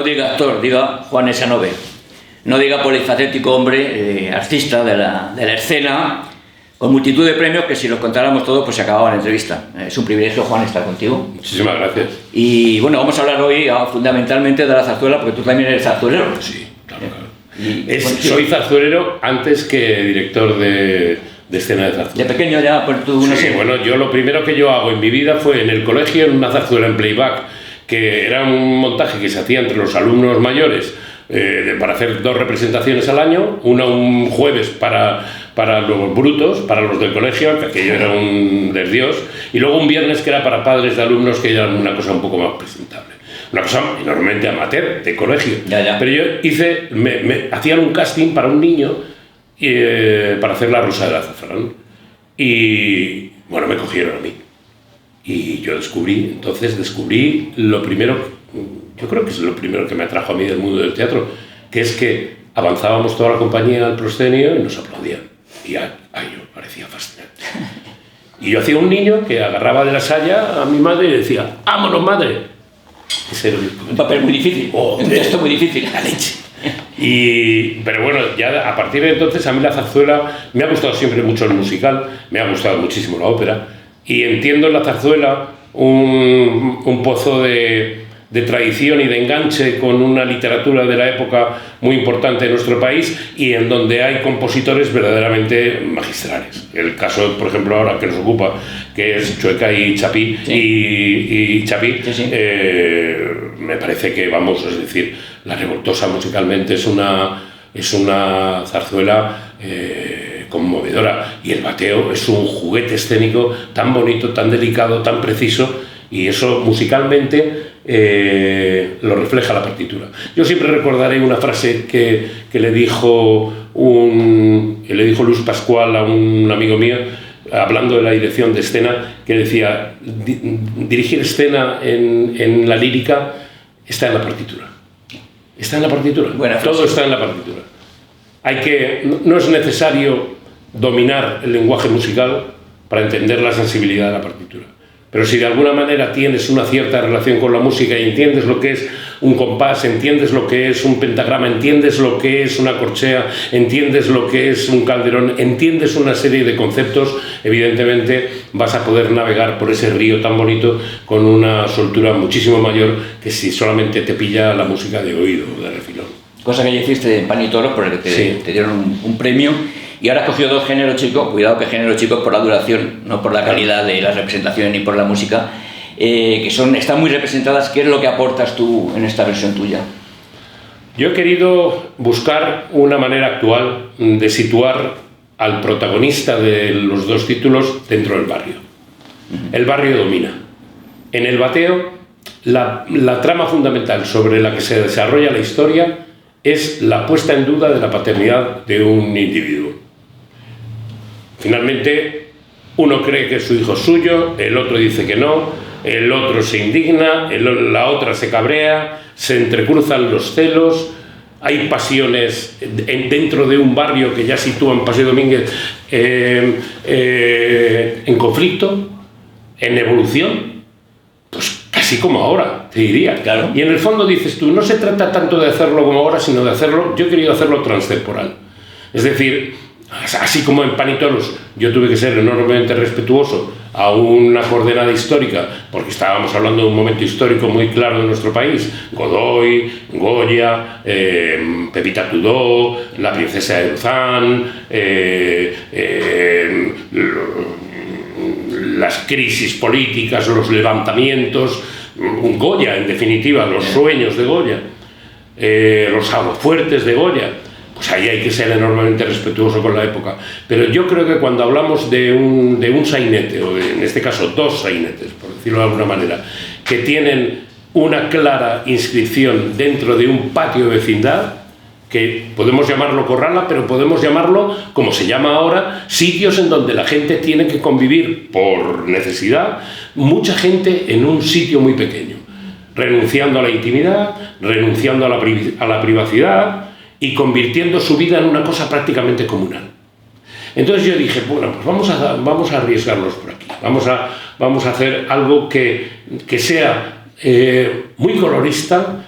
no diga actor, diga Juan Esanove. No diga polifacético hombre, artista de la escena, con multitud de premios que si los contáramos todos pues se acababa la entrevista. Es un privilegio, Juan, estar contigo. Muchísimas gracias. Y bueno, vamos a hablar hoy fundamentalmente de la zarzuela, porque tú también eres zarzuelero. Sí, claro. Soy zarzuelero antes que director de escena de zarzuela. De pequeño ya, pues tú no sé. Sí, bueno, yo lo primero que yo hago en mi vida fue en el colegio, en una zarzuela en playback, que era un montaje que se hacía entre los alumnos mayores para hacer 2 representaciones al año, una un jueves para los brutos, para los del colegio, que aquello era un desdios, y luego un viernes que era para padres de alumnos, que era una cosa un poco más presentable. Una cosa enormemente amateur, de colegio. Ya. Pero yo hice, me hacían un casting para un niño para hacer La Rosa del Azafrán. Y bueno, me cogieron a mí. Y yo descubrí lo primero, yo creo que es lo primero que me atrajo a mí del mundo del teatro, que es que avanzábamos toda la compañía al proscenio y nos aplaudían. Y yo parecía fascinante. Y yo hacía un niño que agarraba de la saya a mi madre y le decía: ¡vámonos, madre! Ese era un papel muy difícil, un texto muy difícil. La leche. Pero bueno, ya a partir de entonces a mí la zarzuela me ha gustado siempre mucho el musical, me ha gustado muchísimo la ópera, y entiendo en la zarzuela un pozo de tradición y de enganche con una literatura de la época muy importante en nuestro país, y en donde hay compositores verdaderamente magistrales. El caso, por ejemplo, ahora que nos ocupa, que es Chueca y Chapí, sí. y Chapí, sí. Me parece que, es decir, La Revoltosa musicalmente es una zarzuela conmovedora, y El Bateo es un juguete escénico tan bonito, tan delicado, tan preciso, y eso musicalmente lo refleja la partitura. Yo siempre recordaré una frase que le dijo Luis Pascual a un amigo mío, hablando de la dirección de escena, que decía: dirigir escena en la lírica está en la partitura. Está en la partitura. Todo está en la partitura. No es necesario dominar el lenguaje musical para entender la sensibilidad de la partitura. Pero si de alguna manera tienes una cierta relación con la música y entiendes lo que es un compás, entiendes lo que es un pentagrama, entiendes lo que es una corchea, entiendes lo que es un calderón, entiendes una serie de conceptos, evidentemente vas a poder navegar por ese río tan bonito con una soltura muchísimo mayor que si solamente te pilla la música de oído, de refilón. Cosa que ya hiciste en Pan y Toro, por el que te dieron un premio. Y ahora has cogido 2 géneros chicos, cuidado que géneros chicos por la duración, no por la calidad de las representaciones ni por la música, que están muy representadas. ¿Qué es lo que aportas tú en esta versión tuya? Yo he querido buscar una manera actual de situar al protagonista de los 2 títulos dentro del barrio. El barrio domina. En El Bateo, la trama fundamental sobre la que se desarrolla la historia es la puesta en duda de la paternidad de un individuo. Finalmente, uno cree que su hijo es suyo, el otro dice que no, el otro se indigna, la otra se cabrea, se entrecruzan los celos, hay pasiones dentro de un barrio que ya sitúan Paseo Domínguez en conflicto, en evolución, pues casi como ahora, te diría. Claro. Y en el fondo dices tú, no se trata tanto de hacerlo como ahora, sino de hacerlo, yo he querido hacerlo transtemporal. Es decir, así como en Pan y Toros yo tuve que ser enormemente respetuoso a una coordenada histórica, porque estábamos hablando de un momento histórico muy claro de nuestro país: Godoy, Goya, Pepita Tudó, la princesa de Luzán, las crisis políticas, los levantamientos, Goya, en definitiva, los sueños de Goya, los aguafuertes de Goya. Pues ahí hay que ser enormemente respetuoso con la época. Pero yo creo que cuando hablamos de un sainete, o en este caso 2 sainetes, por decirlo de alguna manera, que tienen una clara inscripción dentro de un patio de vecindad, que podemos llamarlo corrala, pero podemos llamarlo, como se llama ahora, sitios en donde la gente tiene que convivir por necesidad, mucha gente en un sitio muy pequeño, renunciando a la intimidad, renunciando a la privacidad, y convirtiendo su vida en una cosa prácticamente comunal. Entonces yo dije, bueno, pues vamos a arriesgarnos por aquí, vamos a hacer algo que sea muy colorista,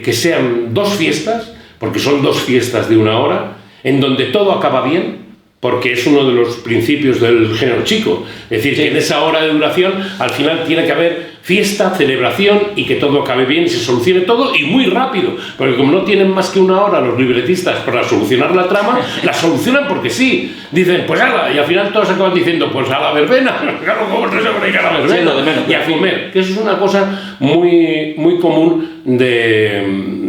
que sean 2 fiestas, porque son 2 fiestas de 1 hora, en donde todo acaba bien, porque es uno de los principios del género chico. Es decir, que en esa hora de duración, al final tiene que haber fiesta, celebración y que todo acabe bien y se solucione todo y muy rápido. Porque como no tienen más que 1 hora los libretistas para solucionar la trama, la solucionan porque sí. Dicen, pues ala, y al final todos acaban diciendo, pues a la verbena, claro, como no se pone a la verbena, y a comer. Que eso es una cosa muy, muy común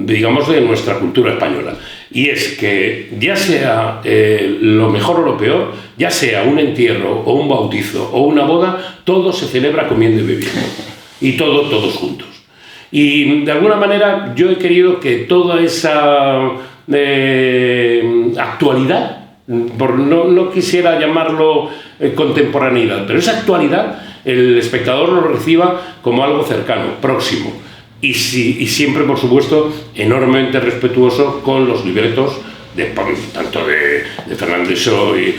digamos, de nuestra cultura española. Y es que ya sea lo mejor o lo peor, ya sea un entierro o un bautizo o una boda, todo se celebra comiendo y bebiendo. Y todos juntos. Y de alguna manera yo he querido que toda esa actualidad, no quisiera llamarlo contemporaneidad, pero esa actualidad el espectador lo reciba como algo cercano, próximo. Y siempre, por supuesto, enormemente respetuoso con los libretos tanto de Fernando Xó y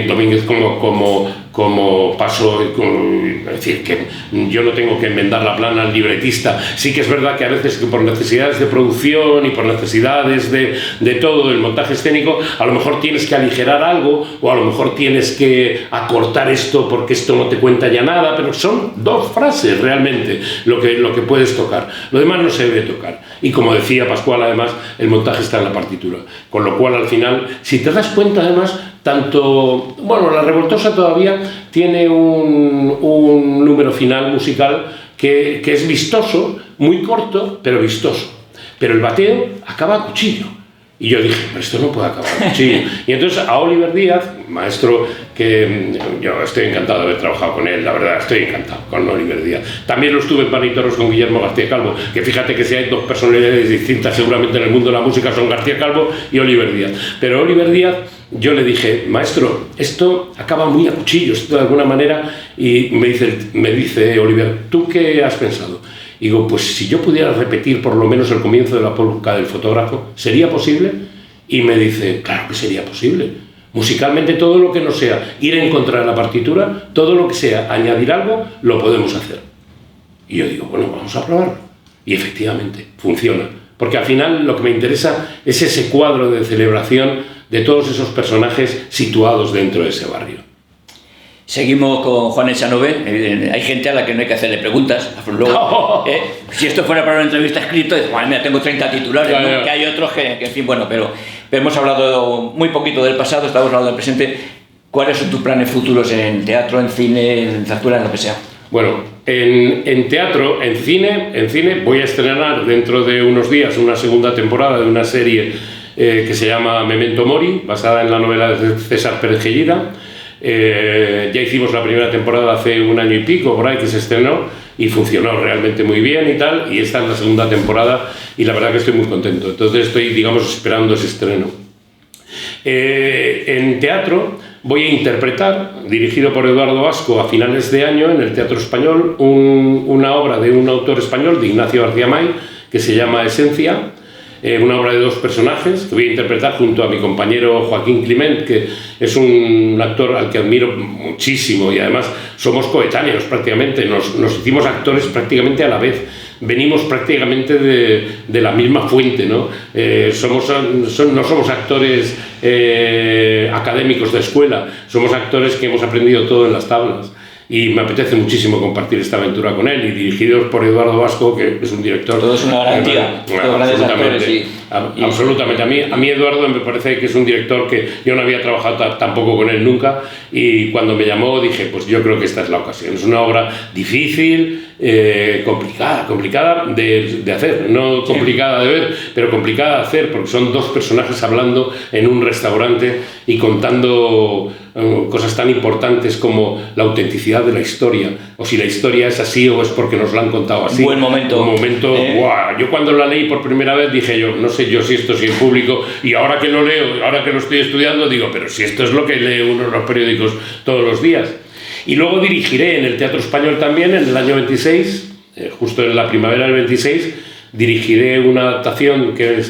Domínguez como Paso. Es decir, que yo no tengo que enmendar la plana al libretista. Sí que es verdad que a veces que por necesidades de producción y por necesidades de todo el montaje escénico, a lo mejor tienes que aligerar algo o a lo mejor tienes que acortar esto porque esto no te cuenta ya nada, pero son 2 frases realmente lo que puedes tocar. Lo demás no se debe tocar. Y como decía Pascual, además, el montaje está en la partitura. Con lo cual, al final, si te das cuenta, además, La Revoltosa todavía tiene un número final musical que es vistoso, muy corto, pero vistoso. Pero el bateo acaba a cuchillo. Y yo dije, pero esto no puede acabar a cuchillo. Y entonces a Oliver Díaz, maestro que yo estoy encantado de haber trabajado con él, la verdad, estoy encantado con Oliver Díaz. También lo estuve en Pan y Toros con Guillermo García Calvo, que fíjate que si hay 2 personalidades distintas seguramente en el mundo de la música son García Calvo y Oliver Díaz. Pero Oliver Díaz, yo le dije, maestro, esto acaba muy a cuchillo, esto de alguna manera, y me dice Oliver, ¿tú qué has pensado? Y digo, pues si yo pudiera repetir por lo menos el comienzo de la polka del fotógrafo, ¿sería posible? Y me dice, claro que sería posible. Musicalmente todo lo que no sea ir en contra de la partitura, todo lo que sea añadir algo, lo podemos hacer. Y yo digo, bueno, vamos a probarlo. Y efectivamente, funciona. Porque al final lo que me interesa es ese cuadro de celebración de todos esos personajes situados dentro de ese barrio. Seguimos con Juan Echanove. Hay gente a la que no hay que hacerle preguntas. Luego, si esto fuera para una entrevista escrita, bueno, mira, tengo 30 titulares, ¿no? Que hay otros que, en fin, bueno, pero hemos hablado muy poquito del pasado, estamos hablando del presente. ¿Cuáles son tus planes futuros en teatro, en cine, en zarzuela, en lo que sea? Bueno, en teatro, en cine voy a estrenar dentro de unos días una segunda temporada de una serie que se llama Memento Mori, basada en la novela de César Pérez Gellida. Ya hicimos la primera temporada hace 1 año y pico, por ahí, que se estrenó y funcionó realmente muy bien y tal, y esta es la segunda temporada y la verdad que estoy muy contento. Entonces estoy, digamos, esperando ese estreno. En teatro voy a interpretar, dirigido por Eduardo Vasco a finales de año en el Teatro Español, una obra de un autor español, de Ignacio García May, que se llama Esencia. Una obra de 2 personajes que voy a interpretar junto a mi compañero Joaquín Climent, que es un actor al que admiro muchísimo y además somos coetáneos prácticamente, nos hicimos actores prácticamente a la vez, venimos prácticamente de la misma fuente, ¿no? No somos actores académicos de escuela, somos actores que hemos aprendido todo en las tablas. Y me apetece muchísimo compartir esta aventura con él, y dirigidos por Eduardo Vasco, que es un director... Todo es una garantía. Absolutamente. Absolutamente. A mí Eduardo me parece que es un director que yo no había trabajado tampoco con él nunca, y cuando me llamó dije, pues yo creo que esta es la ocasión. Es una obra difícil, complicada de hacer, no complicada de ver, pero complicada de hacer, porque son 2 personajes hablando en un restaurante y contando cosas tan importantes como la autenticidad de la historia, o si la historia es así o es porque nos la han contado así. Un momento. ¡Guau! Yo cuando la leí por primera vez dije yo, no sé yo si esto es público, y ahora que lo leo, ahora que lo estoy estudiando, digo, pero si esto es lo que lee uno en los periódicos todos los días. Y luego dirigiré en el Teatro Español también, en el año 26, justo en la primavera del 26, dirigiré una adaptación que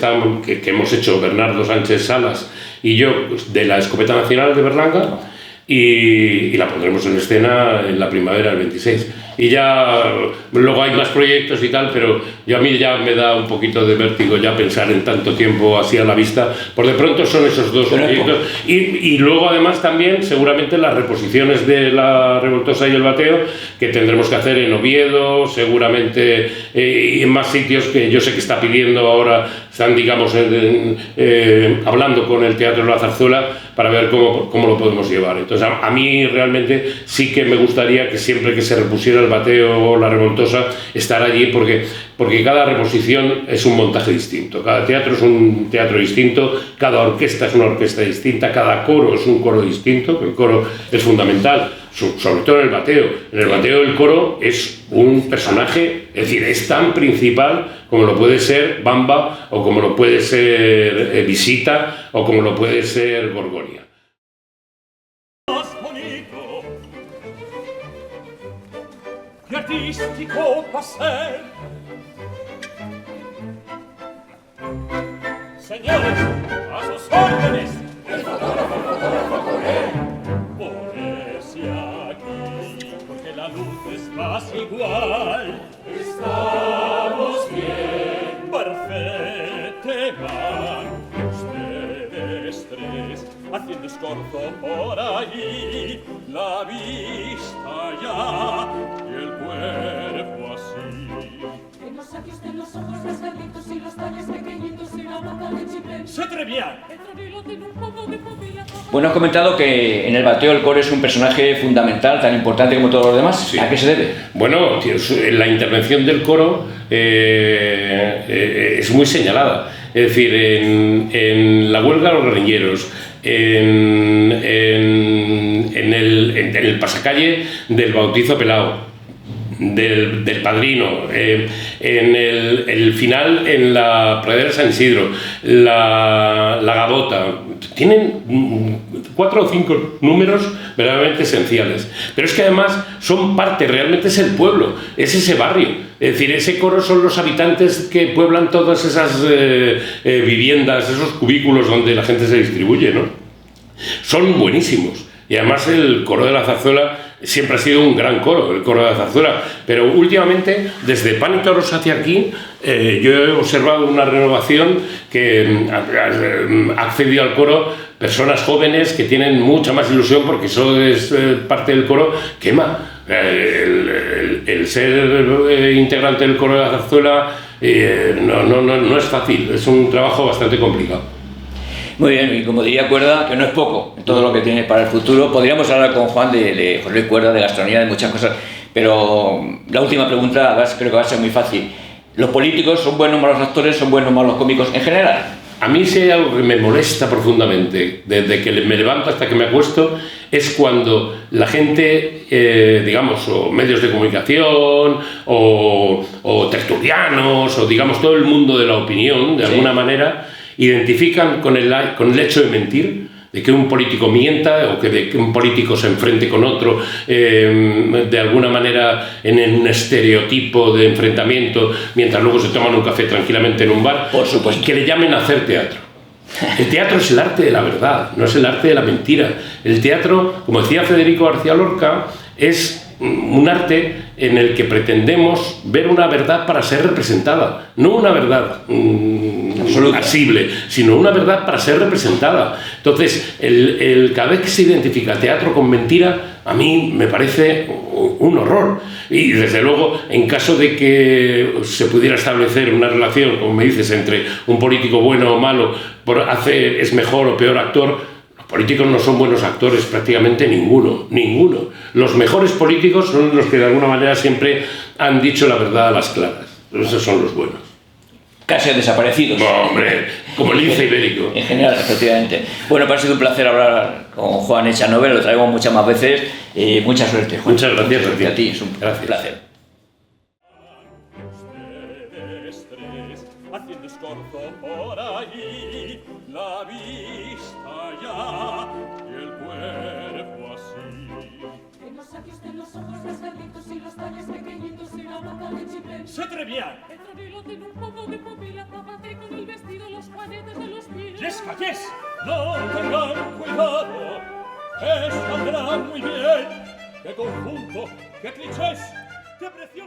hemos hecho Bernardo Sánchez Salas y yo, pues, de La Escopeta Nacional de Berlanga, y la pondremos en escena en la primavera del 26. y ya luego hay más proyectos y tal, pero a mí ya me da un poquito de vértigo ya pensar en tanto tiempo así a la vista. Por de pronto son esos dos proyectos. Y luego además también seguramente las reposiciones de La Revoltosa y El Bateo, que tendremos que hacer en Oviedo, seguramente, y en más sitios que yo sé que está pidiendo ahora, están digamos hablando con el Teatro La Zarzuela para ver cómo lo podemos llevar. Entonces a mí realmente sí que me gustaría que siempre que se repusiera El Bateo o La Revoltosa estar allí, porque cada reposición es un montaje distinto, cada teatro es un teatro distinto, cada orquesta es una orquesta distinta, cada coro es un coro distinto, que el coro es fundamental, sobre todo en El Bateo. En El Bateo el coro es un personaje, es decir, es tan principal como lo puede ser Bamba, o como lo puede ser Visita, o como lo puede ser Gorgonia. Qué artístico paseo. Señores, a sus órdenes. El fotógrafo Ponerse aquí, porque la luz es casi igual. Estamos bien. Perfecte van. Ustedes tres, haciendo escorzo por ahí. La vista ya y el cuerpo así. Que no saque usted los ojos rasgaditos y los talles pequeñitos y la boca de chipén. ¡Se atrevía! Bueno, has comentado que en El Bateo el coro es un personaje fundamental, tan importante como todos los demás. Sí. ¿A qué se debe? Bueno, tío, la intervención del coro es muy señalada. Es decir, en la huelga de los guerrilleros, en el pasacalle del bautizo pelao, del padrino, en el final en la pradera de San Isidro, la gavota, tienen 4 o 5 números verdaderamente esenciales, pero es que además son parte, realmente es el pueblo, es ese barrio, es decir, ese coro son los habitantes que pueblan todas esas viviendas, esos cubículos donde la gente se distribuye, ¿no? Son buenísimos. Y además el coro de la Zarzuela siempre ha sido un gran coro, el coro de la Zarzuela, pero últimamente, desde Pan y Toros hacia aquí, yo he observado una renovación que ha accedido al coro personas jóvenes que tienen mucha más ilusión, porque eso es parte del coro, quema. El ser integrante del coro de la Zarzuela no es fácil, es un trabajo bastante complicado. Muy bien, y como diría Cuerda, que no es poco todo lo que tiene para el futuro. Podríamos hablar con Juan de José Luis Cuerda, de gastronomía, de muchas cosas, pero la última pregunta creo que va a ser muy fácil. ¿Los políticos son buenos o malos actores, son buenos o malos cómicos en general? A mí sí hay algo que me molesta profundamente, desde que me levanto hasta que me acuesto, es cuando la gente, digamos, o medios de comunicación, o tertulianos, o digamos todo el mundo de la opinión, de alguna manera, identifican con el hecho de mentir, de que un político mienta o de que un político se enfrente con otro de alguna manera en un estereotipo de enfrentamiento, mientras luego se toman un café tranquilamente en un bar. Por supuesto. Y que le llamen a hacer teatro. El teatro es el arte de la verdad, no es el arte de la mentira. El teatro, como decía Federico García Lorca, es un arte en el que pretendemos ver una verdad para ser representada, no una verdad asible, sino una verdad para ser representada. Entonces, cada vez que se identifica teatro con mentira, a mí me parece un horror. Y desde luego, en caso de que se pudiera establecer una relación, como me dices, entre un político bueno o malo, es mejor o peor actor, los políticos no son buenos actores, prácticamente ninguno. Los mejores políticos son los que de alguna manera siempre han dicho la verdad a las claras. Esos son los buenos. Casi desaparecidos. Hombre, como el lince ibérico. En general, efectivamente. Bueno, pues ha sido un placer hablar con Juan Echanove, lo traemos muchas más veces. Mucha suerte, Juan. Muchas gracias a ti. Es un placer. Haciendo escorzo por ahí, la vista ya y el cuerpo así. Que no saque usted los ojos rasgaditos y los talles pequeñitos y la boca de chipén. ¡Se atrevía! El tronilo tiene un poco de pupila, tápate con el vestido, los juanetes de los pies. ¡Yes, yes! No tengan cuidado, que saldrá muy bien. ¡Qué conjunto, qué clichés! ¡Qué precioso!